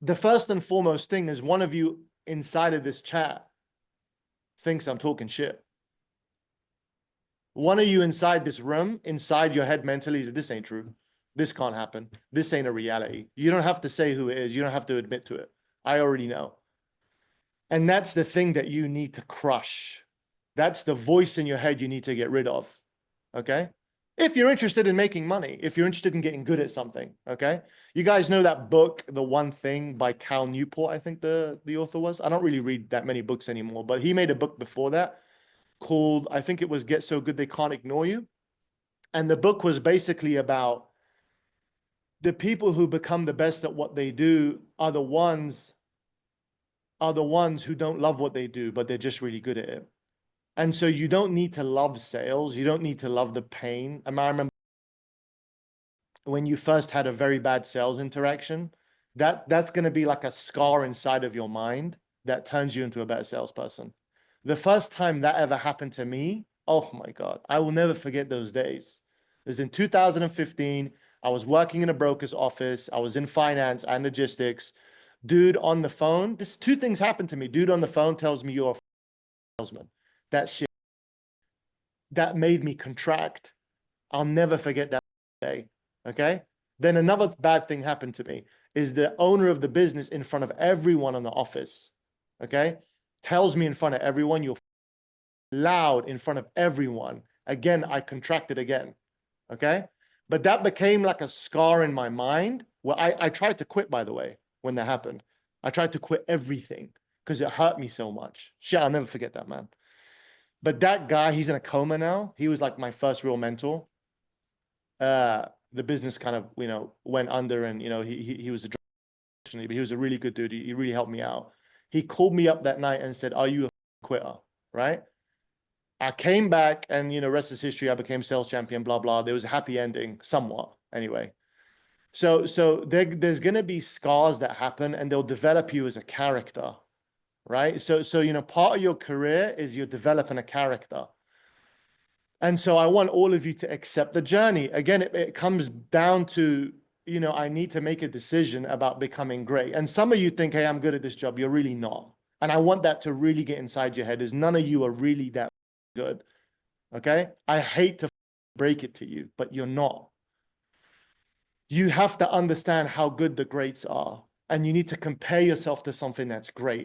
The first and foremost thing is one of you inside of this chat thinks I'm talking shit. One of you inside this room, inside your head mentally, is this ain't true. This can't happen. This ain't a reality. You don't have to say who it is. You don't have to admit to it. I already know. And that's the thing that you need to crush. That's the voice in your head you need to get rid of. Okay? If you're interested in making money, if you're interested in getting good at something, okay? You guys know that book, The One Thing by Cal Newport, I think the author was. I don't really read that many books anymore, but he made a book before that called, I think it was Get So Good They Can't Ignore You. And the book was basically about the people who become the best at what they do are the ones who don't love what they do, but they're just really good at it. And so you don't need to love sales. You don't need to love the pain. I remember when you first had a very bad sales interaction, that's going to be like a scar inside of your mind that turns you into a better salesperson. The first time that ever happened to me, oh my God, I will never forget those days. It was in 2015. I was working in a broker's office. I was in finance and logistics. Dude on the phone, this two things happened to me. Dude on the phone tells me you're a salesman. That shit, that made me contract. I'll never forget that day. Okay. Then another bad thing happened to me is the owner of the business in front of everyone in the office. Okay. Tells me in front of everyone, you're loud in front of everyone. Again, I contracted again. Okay. But that became like a scar in my mind where I tried to quit, by the way, when that happened. I tried to quit everything because it hurt me so much. Shit, I'll never forget that, man. But that guy, he's in a coma now. He was like my first real mentor. The business kind of, went under, and, he was a but he was a really good dude. He really helped me out. He called me up that night and said, "Are you a quitter?" Right? I came back, and, rest is history. I became sales champion, blah, blah. There was a happy ending somewhat anyway. So there's going to be scars that happen, and they'll develop you as a character, right? So, part of your career is you're developing a character. And so I want all of you to accept the journey. Again, it comes down to, I need to make a decision about becoming great. And some of you think, hey, I'm good at this job. You're really not. And I want that to really get inside your head, is none of you are really that good. Okay? I hate to break it to you, but you're not. You have to understand how good the greats are. And you need to compare yourself to something that's great.